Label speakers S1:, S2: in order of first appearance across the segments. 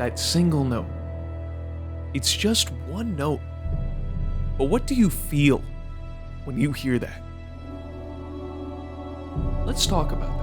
S1: that single note. It's just one note. But what do you feel when you hear that? Let's talk about that.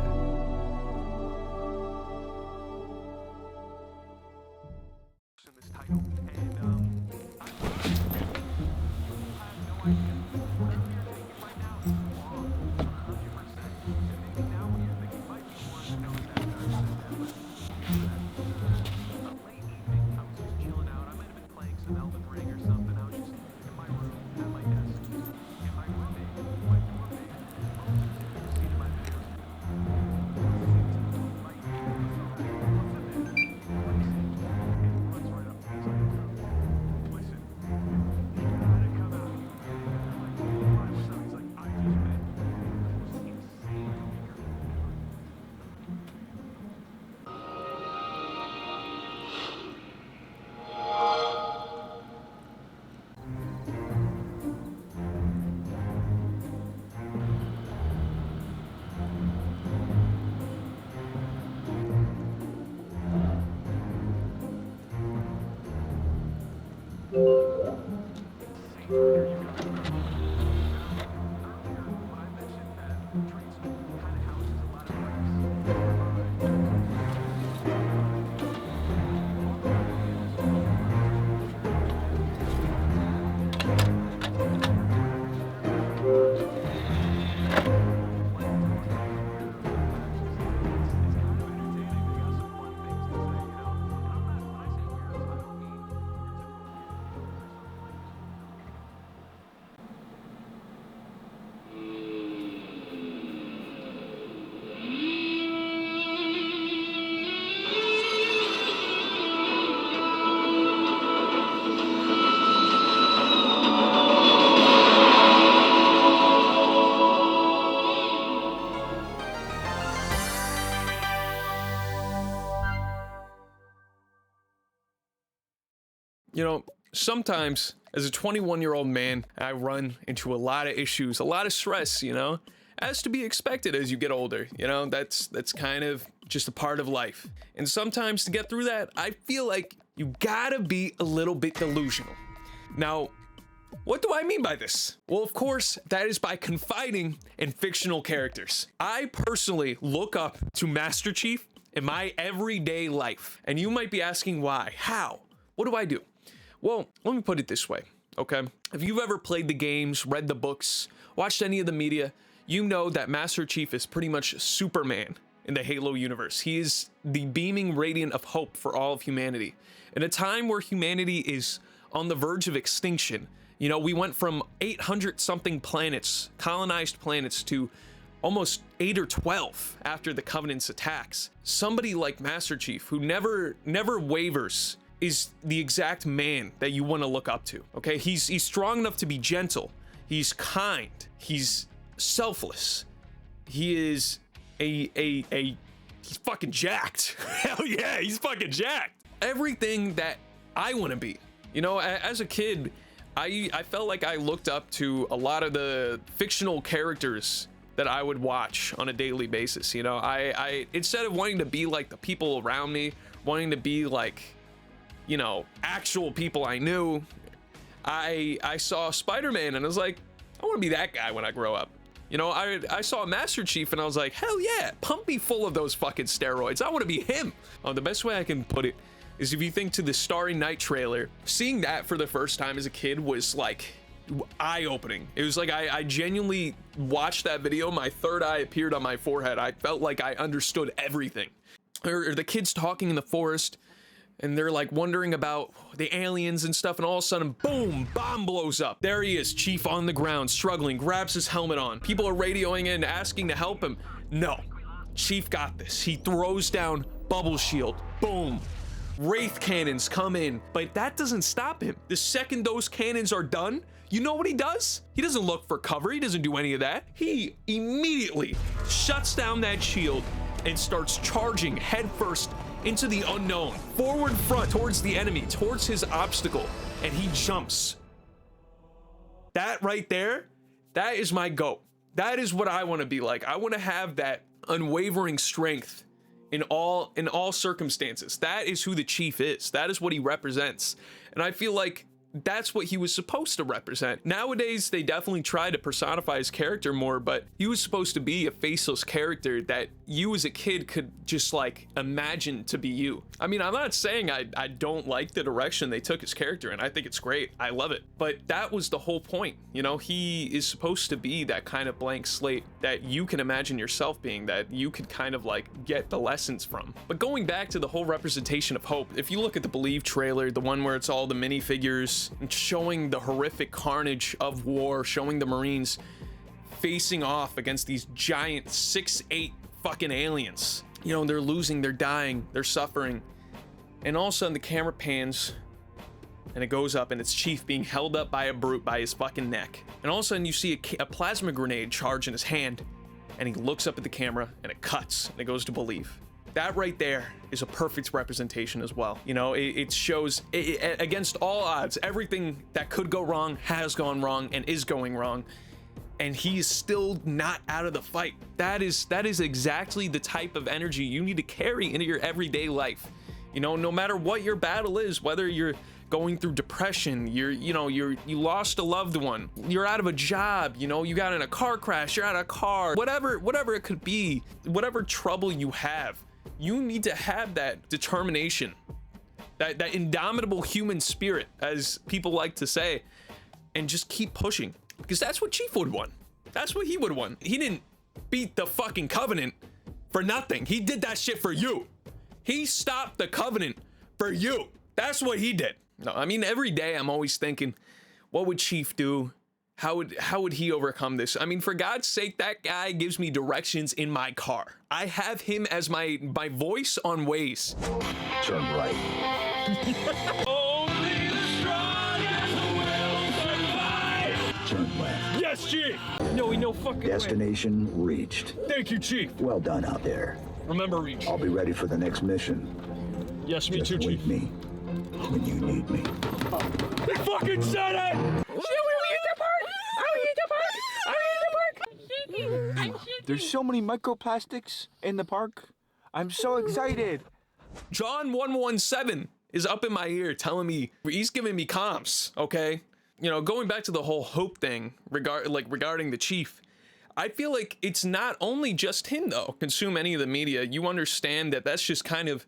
S1: You know, sometimes as a 21-year-old man, I run into a lot of issues, a lot of stress, as to be expected as you get older. That's kind of just a part of life. And sometimes to get through that, I feel like you gotta be a little bit delusional. Now, what do I mean by this? Well, of course, that is by confiding in fictional characters. I personally look up to Master Chief in my everyday life. And you might be asking why, how, what do I do? Well, let me put it this way, okay? If you've ever played the games, read the books, watched any of the media, you know that Master Chief is pretty much Superman in the Halo universe. He is the beaming radiant of hope for all of humanity. In a time where humanity is on the verge of extinction, we went from 800 something planets, colonized planets, to almost 8 or 12 after the Covenant's attacks. Somebody like Master Chief, who never wavers, is the exact man that you want to look up to. Okay, he's strong enough to be gentle. He's kind. He's selfless. He is he's fucking jacked. Hell yeah, he's fucking jacked. Everything that I want to be. As a kid, I felt like I looked up to a lot of the fictional characters that I would watch on a daily basis. I instead of wanting to be like the people around me, wanting to be like, actual people I knew, I saw Spider-Man and I was like, I want to be that guy when I grow up. I saw Master Chief and I was like, hell yeah, pump me full of those fucking steroids. I want to be him. The best way I can put it is if you think to the Starry Night trailer, seeing that for the first time as a kid was like eye-opening. It was like I genuinely watched that video, my third eye appeared on my forehead. I felt like I understood everything. Or the kids talking in the forest, and they're like wondering about the aliens and stuff, and all of a sudden, boom, bomb blows up. There he is, Chief on the ground, struggling, grabs his helmet on. People are radioing in, asking to help him. No, Chief got this. He throws down bubble shield, boom. Wraith cannons come in, but that doesn't stop him. The second those cannons are done, you know what he does? He doesn't look for cover, he doesn't do any of that. He immediately shuts down that shield and starts charging headfirst into the unknown, forward front towards the enemy, towards his obstacle, and he jumps. That right there, that is my goat. That is what I want to be like. I want to have that unwavering strength in all circumstances. That is who the chief is. That is what he represents. And I feel like that's what he was supposed to represent. Nowadays, they definitely try to personify his character more, but he was supposed to be a faceless character that you as a kid could just like imagine to be you. I mean, I'm not saying I don't like the direction they took his character, and I think it's great. I love it. But that was the whole point. You know, he is supposed to be that kind of blank slate that you can imagine yourself being, that you could kind of like get the lessons from. But going back to the whole representation of hope, if you look at the Believe trailer, the one where it's all the minifigures and showing the horrific carnage of war, showing the Marines facing off against these giant 6'8" fucking aliens. You know, they're losing, they're dying, they're suffering. And all of a sudden the camera pans and it goes up and it's Chief being held up by a brute by his fucking neck. And all of a sudden you see a plasma grenade charge in his hand and he looks up at the camera and it cuts and it goes to Believe. That right there is a perfect representation as well. You know, it shows against all odds, everything that could go wrong has gone wrong and is going wrong. And he's still not out of the fight. That is exactly the type of energy you need to carry into your everyday life. You know, no matter what your battle is, whether you're going through depression, you lost a loved one, you're out of a job, you know, you got in a car crash, you're out of a car, whatever it could be, whatever trouble you have, you need to have that determination, that indomitable human spirit, as people like to say, and just keep pushing, because that's what Chief would want. That's what he would want. He didn't beat the fucking Covenant for nothing. He did that shit for you. He stopped the Covenant for you. That's what he did. No, I mean, every day I'm always thinking, what would Chief do? How would he overcome this? I mean, for God's sake, that guy gives me directions in my car. I have him as my voice on Waze.
S2: Turn right.
S3: Only the strongest will survive.
S2: Turn left.
S3: Yes, Chief. No fucking
S2: Destination reached.
S3: Thank you, Chief.
S2: Well done out there.
S3: Remember, Reach.
S2: I'll be ready for the next mission.
S3: Yes, me
S2: Just
S3: too,
S2: wake
S3: Chief.
S2: me when you need me.
S3: They fucking said it!
S4: There's so many microplastics in the park. I'm so excited.
S1: John 117 is up in my ear telling me, he's giving me comms, okay? You know, going back to the whole hope thing regarding the Chief, I feel like it's not only just him though. Consume any of the media, you understand that that's just kind of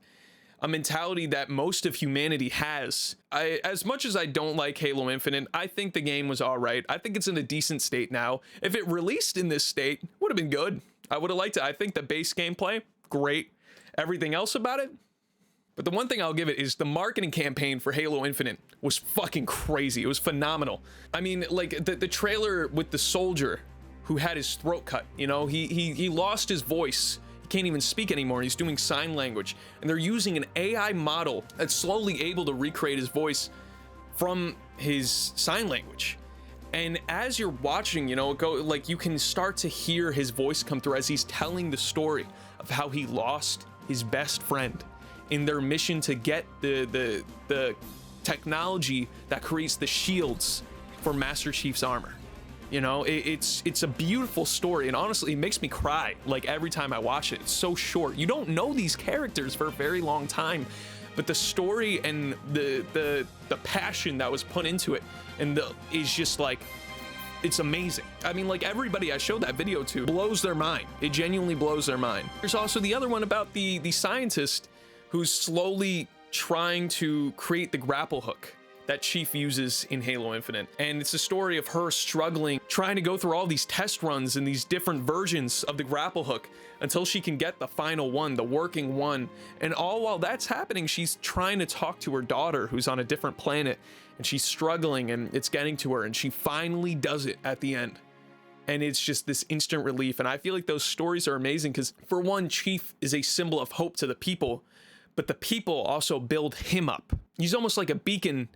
S1: a mentality that most of humanity has. As much as I don't like Halo Infinite, I think the game was all right. I think it's in a decent state now. If it released in this state, would have been good. I would have liked it. I think the base gameplay, great. Everything else about it. But the one thing I'll give it is the marketing campaign for Halo Infinite was fucking crazy. It was phenomenal. I mean, like the trailer with the soldier who had his throat cut, you know, he lost his voice. Can't even speak anymore. He's doing sign language, and they're using an AI model that's slowly able to recreate his voice from his sign language. And as you're watching, you know, you can start to hear his voice come through as he's telling the story of how he lost his best friend in their mission to get the technology that creates the shields for Master Chief's armor. You know, it's a beautiful story, and honestly, it makes me cry like every time I watch it. It's so short. You don't know these characters for a very long time, but the story and the passion that was put into it is just like, it's amazing. I mean, like everybody I showed that video to blows their mind. It genuinely blows their mind. There's also the other one about the scientist who's slowly trying to create the grapple hook that Chief uses in Halo Infinite. And it's a story of her struggling, trying to go through all these test runs and these different versions of the grapple hook until she can get the final one, the working one. And all while that's happening, she's trying to talk to her daughter who's on a different planet, and she's struggling and it's getting to her, and she finally does it at the end. And it's just this instant relief. And I feel like those stories are amazing because, for one, Chief is a symbol of hope to the people, but the people also build him up. He's almost like a beacon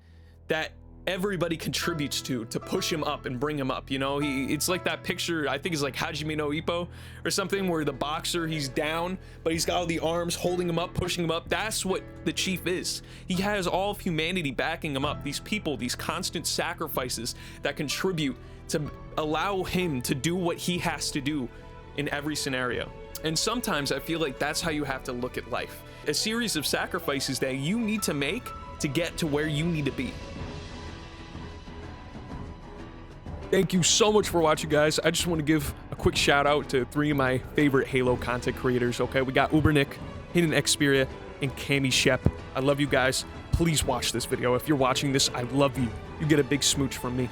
S1: that everybody contributes to push him up and bring him up. You know, it's like that picture, I think it's like Hajime no Ippo or something, where the boxer, he's down, but he's got all the arms holding him up, pushing him up. That's what the Chief is. He has all of humanity backing him up. These people, these constant sacrifices that contribute to allow him to do what he has to do in every scenario. And sometimes I feel like that's how you have to look at life. A series of sacrifices that you need to make to get to where you need to be. Thank you so much for watching, guys. I just want to give a quick shout out to 3 of my favorite Halo content creators, okay? We got Ubernick, Hidden Xperia, and Cammy Shep. I love you guys. Please watch this video. If you're watching this, I love you. You get a big smooch from me.